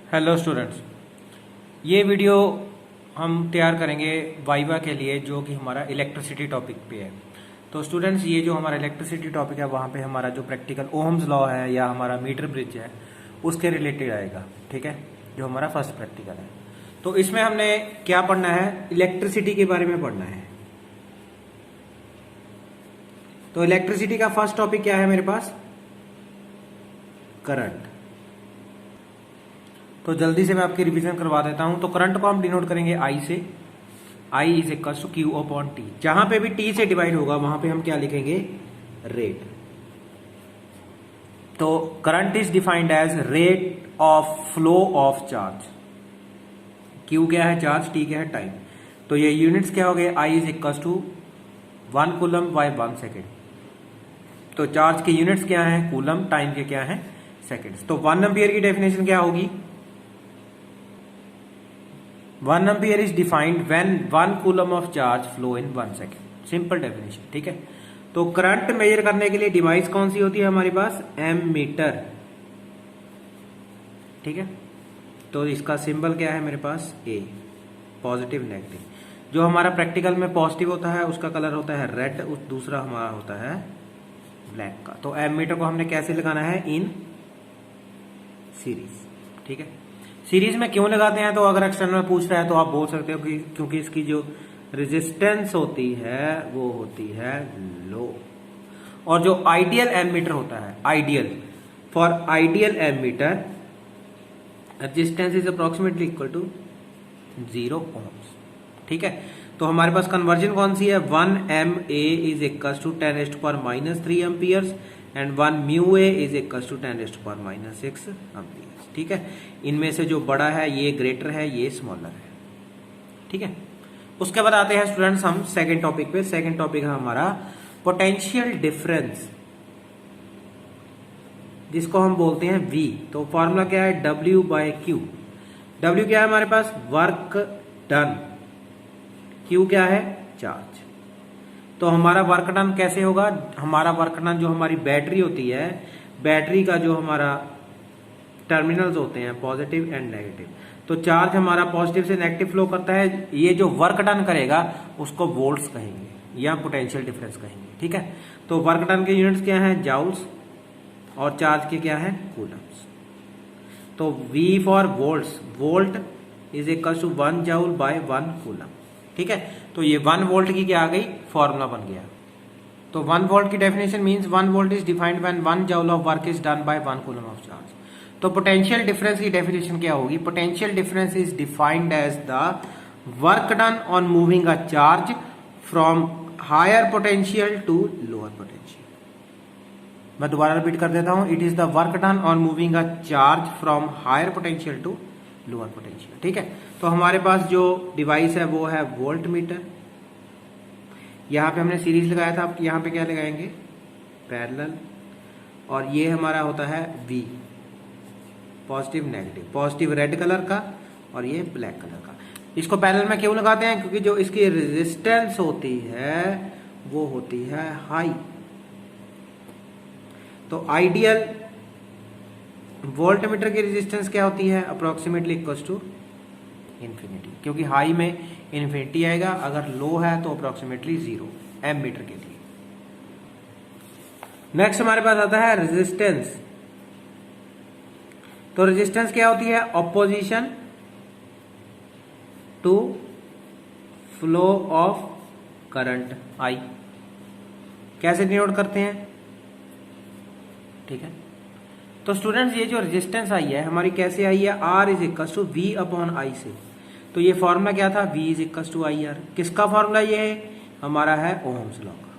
Hello students, ये video हम तैयार करेंगे वाइवा के लिए जो कि हमारा इलेक्ट्रिसिटी टॉपिक पे है। तो स्टूडेंट्स, ये जो हमारा इलेक्ट्रिसिटी टॉपिक है वहाँ पे हमारा जो प्रैक्टिकल ओहम्स लॉ है या हमारा मीटर ब्रिज है उसके रिलेटेड आएगा। ठीक है, जो हमारा फर्स्ट प्रैक्टिकल है। तो इसमें हमने क्या पढ़ना है, इलेक्ट्रिसिटी के बारे में पढ़ना है। तो इलेक्ट्रिसिटी का फर्स्ट टॉपिक क्या है मेरे पास, करंट। तो जल्दी से मैं आपकी रिवीजन करवा देता हूं। तो करंट को हम डिनोट करेंगे आई से। I is equal to Q upon T. जहां पे भी टी से डिवाइड होगा वहां पे हम क्या लिखेंगे, रेट। तो current is defined as rate of flow of charge. Q क्या है, चार्ज, टी क्या है, टाइम। तो ये यूनिट्स क्या हो गए, I is equal to 1 coulomb by 1 second. तो चार्ज के यूनिट्स क्या है, कूलम, टाइम के क्या है, सेकेंड्स। तो 1 एम्पियर की डेफिनेशन क्या होगी, 1 ampere is defined when 1 coulomb of charge flow in 1 second. Simple definition. ठीक है, तो करंट मेजर करने के लिए डिवाइस कौन सी होती है हमारे पास, एमीटर। ठीक है, तो इसका सिंबल क्या है मेरे पास, ए, पॉजिटिव नेगेटिव। जो हमारा प्रैक्टिकल में पॉजिटिव होता है उसका कलर होता है रेड, दूसरा हमारा होता है ब्लैक का। तो एमीटर को हमने कैसे लगाना है, इन सीरीज। ठीक है, सीरीज में क्यों लगाते हैं, तो अगर एक्सटर्नल पूछ रहा है तो आप बोल सकते हो कि क्योंकि इसकी जो रेजिस्टेंस होती है वो होती है लो। और जो आइडियल एमीटर होता है, ideal, for ideal ammeter resistance is approximately equal to 0 ohms। ठीक है, तो हमारे पास कन्वर्जन कौन सी है, 1 MA is equal to 10⁻³ amperes and 1 μA is equal to 10⁻⁶ amperes. ठीक है, इनमें से जो बड़ा है ये ग्रेटर है, ये स्मॉलर है। ठीक है, उसके बाद आते हैं स्टूडेंट्स हम सेकंड टॉपिक पे। सेकंड टॉपिक है हमारा पोटेंशियल डिफरेंस, जिसको हम बोलते हैं V। तो फॉर्मूला क्या है, W/Q। W क्या है हमारे पास, वर्क डन। Q क्या है, चार्ज। तो हमारा वर्क डन कैसे होगा, हमारा वर्क डन जो हमारी बैटरी होती है, बैटरी का जो हमारा टर्मिनल्स होते हैं पॉजिटिव एंड नेगेटिव, तो चार्ज हमारा पॉजिटिव से नेगेटिव फ्लो करता है। ये जो वर्क डन करेगा उसको वोल्ट्स कहेंगे या पोटेंशियल डिफरेंस कहेंगे। ठीक है, तो वर्क डन के यूनिट्स क्या हैं, जाउल्स, और चार्ज के क्या है, कूलम्स। तो V for volts, volt is equal to 1 joule by 1 coulomb. ठीक है, तो ये 1 वोल्ट की क्या आ गई, फॉर्मूला बन गया। तो 1 वोल्ट की definition means 1 volt is defined when 1 joule of work is done by 1 coulomb of charge. तो पोटेंशियल डिफरेंस की डेफिनेशन क्या होगी, potential difference is defined as the work done on moving a charge from higher potential to lower potential. मैं दोबारा repeat कर देता हूं, it is the work done on moving a charge from higher potential to lower potential. ठीक है, तो हमारे पास जो डिवाइस है वो है वोल्ट मीटर। यहां पे हमने सीरीज लगाया था, यहां पे क्या लगाएंगे, पैरेलल। और ये हमारा होता है V, positive negative, positive red colour का और ये ब्लैक कलर का। इसको पैरेलल में क्यों लगाते हैं, क्योंकि जो इसकी रेजिस्टेंस होती है वो होती है हाई। तो आइडियल वोल्टमीटर की रेजिस्टेंस क्या होती है, अप्रोक्सीमेटली इक्वल टू इंफिनिटी, क्योंकि हाई में इंफिनिटी आएगा, अगर लो है तो अप्रोक्सीमेटली 0 एमीटर के लिए। नेक्स्ट हमारे पास आता है रेजिस्टेंस। तो रेजिस्टेंस क्या होती है, opposition to flow of current I. कैसे डिनोट करते हैं, ठीक है। तो स्टूडेंट्स, ये जो रेजिस्टेंस आई है हमारी कैसे आई है, R is equal to V upon I से। तो ये फॉर्मूला क्या था, V is equal to IR। किसका फॉर्मूला ये है, हमारा है ओहम्स लॉ का।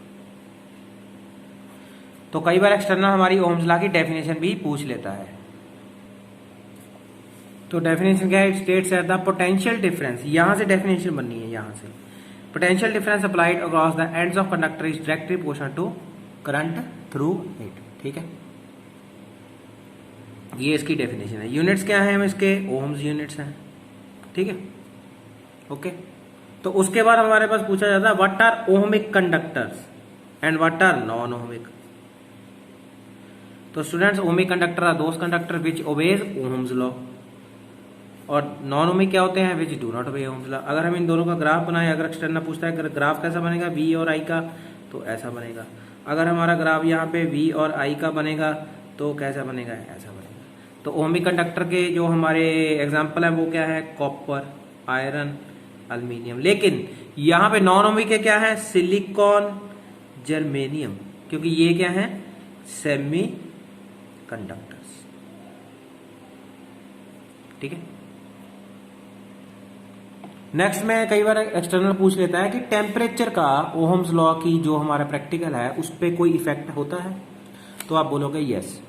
तो कई बार एक्सटर्नल हमारी ओहम्स लॉ की डेफिनेशन भी पूछ लेता है। तो डेफिनेशन क्या है, states at the potential difference, यहां से डेफिनेशन बननी है, यहां से potential difference applied across the ends of conductor is directly proportional to current through it. ठीक है, ये इसकी डेफिनेशन है। यूनिट्स क्या है इसके, ओम्स यूनिट्स हैं। ठीक है, ओके। तो उसके बाद हमारे पास पूछा जाता है what are ohmic conductors and what are non ohmic. तो students, ohmic conductor are those conductor which obeys Ohm's law. और नॉन ओमिक क्या होते हैं, which do not obey Ohm's law. अगर हम इन दोनों का ग्राफ बनाए, अगर एक्सटर्नल पूछता है अगर ग्राफ कैसा बनेगा वी और आई का, तो ऐसा बनेगा। अगर हमारा ग्राफ यहाँ पे वी और आई का बनेगा तो कैसा बनेगा, ऐसा बनेगा। तो ओमिक कंडक्टर के जो हमारे एग्जाम्पल है वो क्या है, कॉपर, आयरन, एल्यूमिनियम। लेकिन यहाँ पे नॉन ओमिक के क्या है, सिलिकॉन, जर्मेनियम, क्योंकि ये क्या है, सेमी कंडक्टर्स। ठीक है। नेक्स्ट में कई बार एक्सटर्नल पूछ लेता है कि टेम्परेचर का ओहम्स लॉ की जो हमारा प्रैक्टिकल है उस पर कोई इफेक्ट होता है, तो आप बोलोगे यस।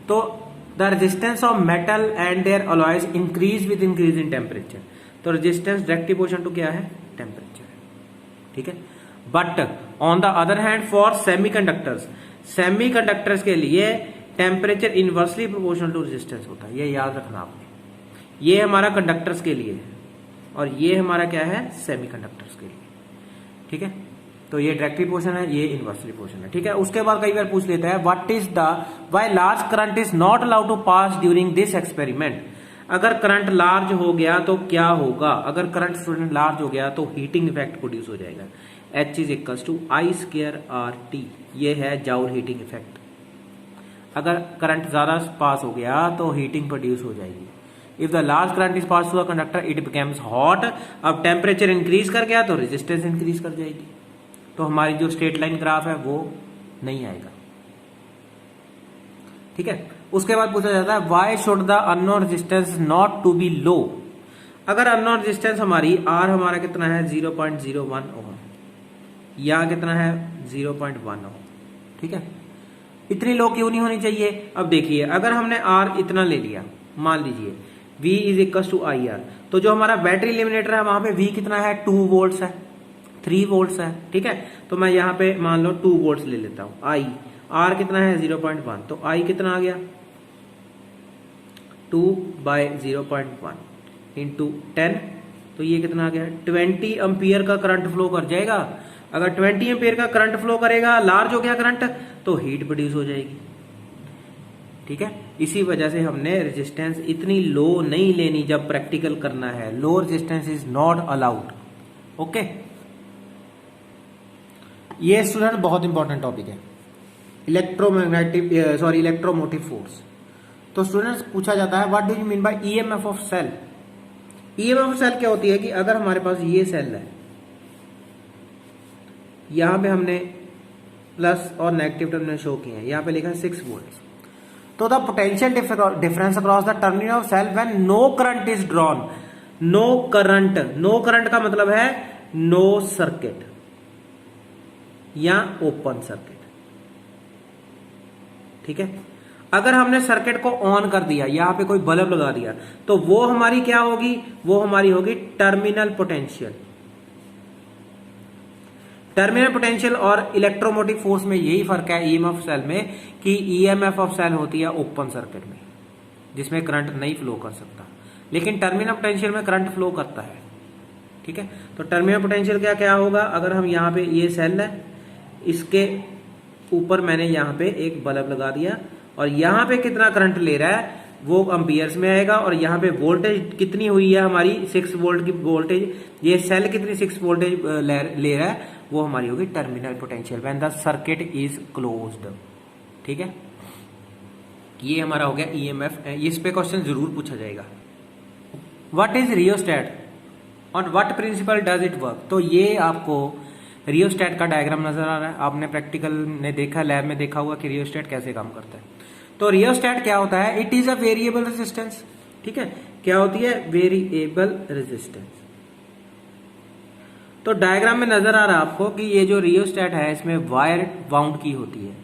तो the resistance of metal and their alloys increase with increase in temperature. तो रेजिस्टेंस डायरेक्ट प्रोपोर्शनल टू क्या है, टेम्परेचर। ठीक है। But on the other hand for semiconductors, semiconductors के लिए temperature inversely proportional to resistance होता है, ये याद रखना आपने। ये हमारा कंडक्टर्स के लिए है और ये हमारा क्या है, सेमीकंडक्टर्स के लिए। ठीक है। तो ये डायरेक्टली पोर्शन है, ये इनवर्सली पोर्शन है। ठीक है। उसके बाद कई बार पूछ लेता है what is the why large current is not allowed to pass during this experiment. अगर करंट लार्ज हो गया तो क्या होगा, अगर करंट स्टूडेंट लार्ज हो गया तो हीटिंग इफेक्ट प्रोड्यूस हो जाएगा। H is equal to I square R T, ये है जाउल हीटिंग इफेक्ट। अगर करंट ज्यादा पास हो गया तो हीटिंग प्रोड्यूस हो जाएगी। If the large current is pass through the conductor it becomes hot. अब टेम्परेचर इंक्रीज कर गया तो रेजिस्टेंस इंक्रीज कर जाएगी, तो हमारी जो स्ट्रेट लाइन ग्राफ है वो नहीं आएगा। ठीक है। उसके बाद पूछा जाता है why should the unknown resistance not to be low. अगर अननोन रेजिस्टेंस हमारी आर हमारा कितना है 0.01 ओम, या कितना है 0.1 ओम। ठीक है। इतनी लो क्यों नहीं होनी चाहिए। अब देखिए अगर हमने आर इतना ले लिया, मान लीजिए V is equal to I R, तो जो हमारा बैटरी लिमिनेटर है वहां पे V कितना है 2 वोल्ट है, 3 वोल्ट है। ठीक है। तो मैं यहाँ पे मान लो 2 वोल्ट ले लेता हूं। आई आर कितना है 0.1, तो आई कितना आ गया 2/0.1 इंटू 10, तो ये कितना आ गया 20 एम्पियर का करंट फ्लो कर जाएगा। अगर 20 एम्पियर का करंट फ्लो करेगा, लार्ज हो गया करंट, तो हीट प्रोड्यूस हो जाएगी। ठीक है। इसी वजह से हमने रेजिस्टेंस इतनी लो नहीं लेनी जब प्रैक्टिकल करना है। Low resistance is not allowed. Okay. ये स्टूडेंट बहुत इंपॉर्टेंट टॉपिक है, इलेक्ट्रोमोटिव फोर्स। तो स्टूडेंट्स पूछा जाता है what do you mean by EMF of cell. EMF of cell क्या होती है कि अगर हमारे पास ये सेल है, यहां पे हमने प्लस और नेगेटिव टर्मिनल शो किए हैं, यहां पे लिखा है 6 वोल्ट। तो the potential difference across the terminal of cell when no current is drawn. No current का मतलब है नो सर्किट या ओपन सर्किट। ठीक है। अगर हमने सर्किट को ऑन कर दिया, यहां पे कोई बल्ब लगा दिया, तो वो हमारी क्या होगी, वो हमारी होगी टर्मिनल पोटेंशियल। टर्मिनल पोटेंशियल और इलेक्ट्रोमोटिव फोर्स में यही फर्क है ईएमएफ सेल में, कि ईएमएफ ऑफ सेल होती है ओपन सर्किट में, जिसमें करंट नहीं फ्लो कर सकता, लेकिन टर्मिनल पोटेंशियल में करंट फ्लो करता है। ठीक है। तो टर्मिनल पोटेंशियल क्या क्या होगा, अगर हम यहाँ पे ये सेल है, इसके ऊपर मैंने यहाँ पे एक बल्ब लगा दिया और यहाँ पे कितना करंट ले रहा है वो एम्पियर्स में आएगा, और यहाँ पे वोल्टेज कितनी हुई है हमारी 6 वोल्ट की वोल्टेज, ये सेल कितनी 6 वोल्टेज ले रहा है, वो हमारी होगी terminal potential when the circuit is closed. ठीक है। ये हमारा हो गया ईएमएफ। इस पे क्वेश्चन जरूर पूछा जाएगा। What is rheostat, on what principle does it work. तो ये आपको रियोस्टेट का डायग्राम नजर आ रहा है, आपने प्रैक्टिकल में देखा, लैब में देखा होगा कि रियोस्टेट कैसे काम करता है। तो रियोस्टेट क्या होता है, it is a variable resistance. ठीक है। क्या होती है, वेरिएबल रेजिस्टेंस। तो डायग्राम में नजर आ रहा है आपको कि ये जो रियोस्टेट है इसमें वायर वाउंड की होती है।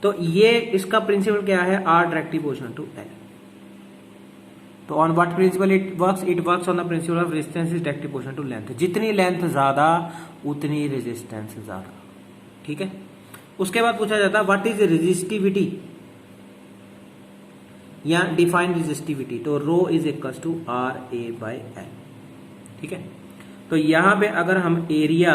तो ये इसका प्रिंसिपल क्या है, R directly proportional to L. तो on what principle it works on the principle of resistance is directly proportional to length. जितनी लेंथ ज्यादा उतनी रेजिस्टेंस ज्यादा। ठीक है। उसके बाद पूछा जाता है व्हाट इज रेजिस्टिविटी या डिफाइन रेजिस्टिविटी। तो rho is equal to R A by L. ठीक है। तो यहां पे अगर हम एरिया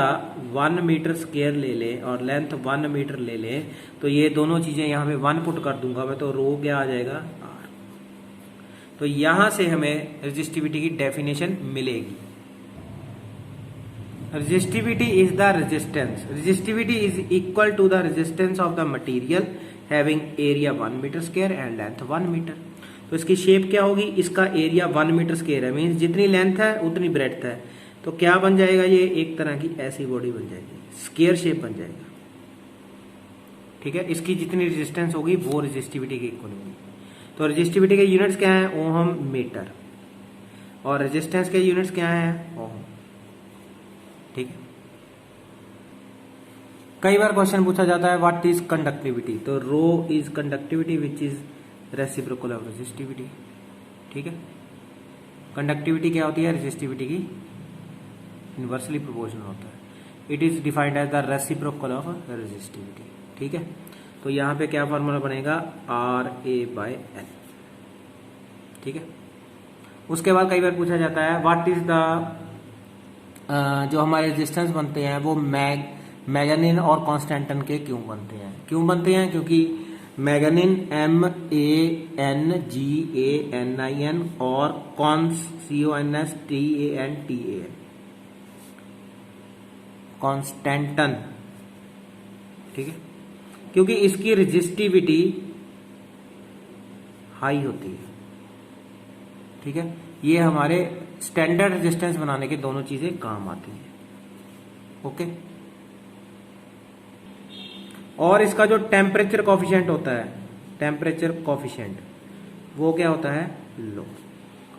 1 मीटर स्क्वायर ले लें और लेंथ 1 मीटर ले लें, तो ये दोनों चीजें यहां पे 1 पुट कर दूंगा मैं, तो रो क्या आ जाएगा आर। तो यहां से हमें रेजिस्टिविटी की डेफिनेशन मिलेगी। Resistivity is the resistance, resistivity is equal to the resistance of the material having area 1 metre square and length 1 metre. तो इसकी शेप क्या होगी, इसका एरिया 1 मीटर स्क्वायर है, मीन्स जितनी लेंथ है उतनी ब्रेड्थ है, तो क्या बन जाएगा, ये एक तरह की ऐसी बॉडी बन जाएगी, स्क्वायर शेप बन जाएगा। ठीक है, इसकी जितनी रेजिस्टेंस होगी वो रेजिस्टिविटी के इक्वल होगी। तो रेजिस्टिविटी के यूनिट्स क्या है, ओम मीटर, और रेजिस्टेंस के यूनिट्स क्या है, ओम। ठीक है, कई बार क्वेश्चन पूछा जाता है व्हाट इज कंडक्टिविटी, तो rho is conductivity which is reciprocal of resistivity. ठीक है, कंडक्टिविटी क्या होती है, रेजिस्टिविटी की इनवर्सली प्रोपोर्शनल होता है। It is defined as the reciprocal of resistivity. ठीक है, तो यहां पे क्या फॉर्मूला बनेगा, RA/L। ठीक है, उसके बाद कई बार पूछा जाता है व्हाट इज द जो हमारे रेजिस्टेंस बनते हैं वो मैगनीन और कॉन्स्टेंटन के क्यों बनते हैं, क्योंकि मैगनीन MANGANIN और CONSTANTAN कॉन्स्टेंटन। ठीक है, क्योंकि इसकी रेजिस्टिविटी हाई होती है। ठीक है, ये हमारे स्टैंडर्ड रेजिस्टेंस बनाने के दोनों चीजें काम आती हैं। ओके, और इसका जो टेम्परेचर कॉफिशिएंट होता है, टेम्परेचर कॉफिशिएंट वो क्या होता है, लो।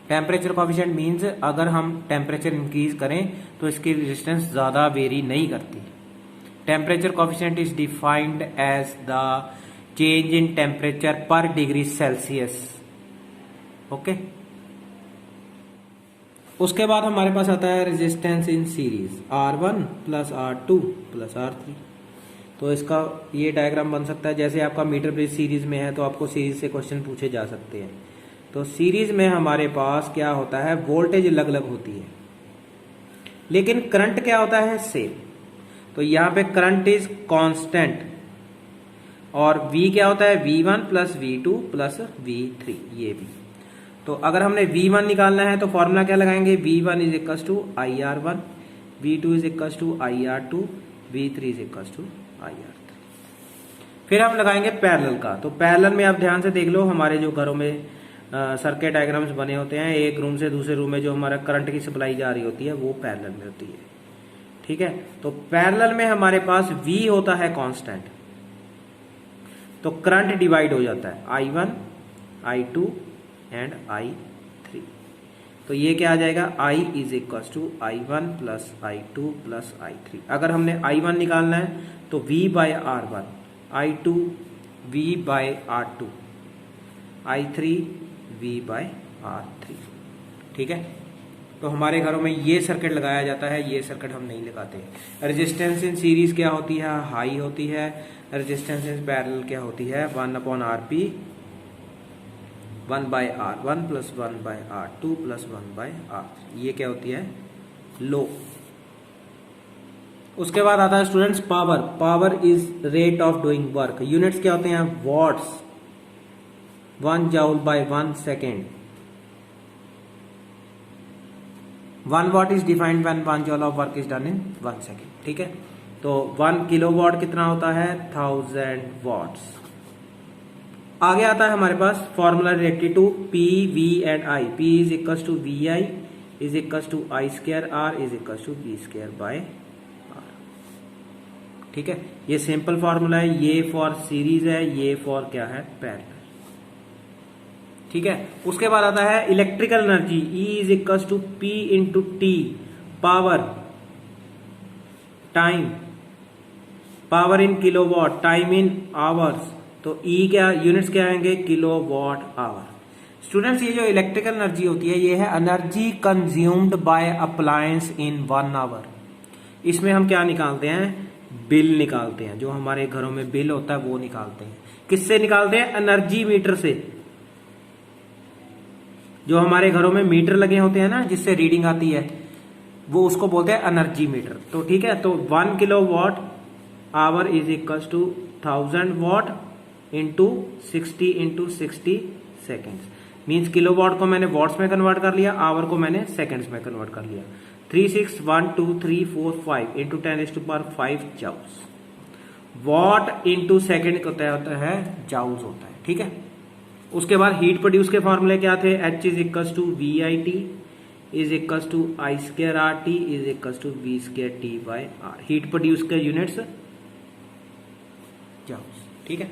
टेम्परेचर कॉफिशिएंट मींस अगर हम टेम्परेचर इंक्रीज करें तो इसकी रेजिस्टेंस ज्यादा वेरी नहीं करती। Temperature coefficient is defined as the change in temperature per degree Celsius. Okay, उसके बाद हमारे पास आता है resistance in series, R1 plus R2 plus R3। तो इसका ये डायग्राम बन सकता है, जैसे आपका मीटर ब्रिज सीरीज में है तो आपको सीरीज से क्वेश्चन पूछे जा सकते हैं। तो सीरीज में हमारे पास क्या होता है, वोल्टेज अलग अलग होती है, लेकिन करंट क्या होता है, सेम। तो यहां पे करंट इज कांस्टेंट, और V क्या होता है, V1 plus V2 plus V3, ये भी। तो अगर हमने V1 निकालना है तो फॉर्मूला क्या लगाएंगे, V1 is equal to IR1, V2 is equal to IR2, V3 is equal to IR3। फिर हम लगाएंगे पैरेलल का। तो पैरेलल में आप ध्यान से देख लो, हमारे जो घरों में सर्किट डायग्राम्स बने होते हैं, एक रूम से दूसरे रूम में जो हमारा करंट की सप्लाई जा रही होती है वो पैरेलल में होती है। ठीक है, तो पैरेलल में हमारे पास V होता है कांस्टेंट, तो करंट डिवाइड हो जाता है I1, I2 एंड I3। तो ये क्या आ जाएगा, I is equal to I1 plus I2 plus I3। अगर हमने I1 निकालना है तो V/R1, I2 V/R2, I3 V/R3। ठीक है, तो हमारे घरों में ये सर्किट लगाया जाता है, ये सर्किट हम नहीं लगाते। रेजिस्टेंस इन सीरीज क्या होती है, हाई होती है। रेजिस्टेंस इन पैरेलल क्या होती है, 1/RP 1/R1 plus 1/R2 plus 1/R3, ये क्या होती है, लो। उसके बाद आता है students power. Power is rate of doing work. Units क्या होते हैं, watts, 1 joule by 1 second. 1 watt is defined when 1 joule of work is done in 1 second. ठीक है, तो 1 किलोवाट कितना होता है, 1000 वॉट्स। आगे आता है हमारे पास formula related to P, V and I। P is equal to VI is equal to I square, R is equal to V square by R। ठीक है, ये सिंपल फॉर्मूला है, ये फॉर सीरीज है, ये फॉर क्या है, पैरेलल। ठीक है, उसके बाद आता है electrical energy, E is equal to P into T, power time, power in kilowatt, time in hours. तो E क्या, यूनिट्स क्या आएंगे, किलोवाट आवर। स्टूडेंट्स, ये जो इलेक्ट्रिकल एनर्जी होती है ये है energy consumed by appliance in 1 hour. इसमें हम क्या निकालते हैं, बिल निकालते हैं। जो हमारे घरों में बिल होता है वो निकालते हैं। किससे निकालते हैं, एनर्जी मीटर से। जो हमारे घरों में मीटर लगे होते हैं ना, जिससे रीडिंग आती है, वो उसको बोलते हैं एनर्जी मीटर। तो ठीक है, तो 1 kilowatt hour is equal to 1000 watt into 60 into 60 seconds. Means kilowatt को मैंने वॉट्स में कन्वर्ट कर लिया, आवर को मैंने सेकंड्स में कन्वर्ट कर लिया। 3 6 1 2 3 4 5 इंटू 10⁵ जाउस। वॉट इंटू सेकेंड होता है जाउस होता है, ठीक है। उसके बाद हीट प्रोड्यूस के फॉर्मूले क्या थे, H is equal to V I T is equal to I square R T is equal to V square T by R. Heat produce के यूनिट्स जाउस, ठीक है।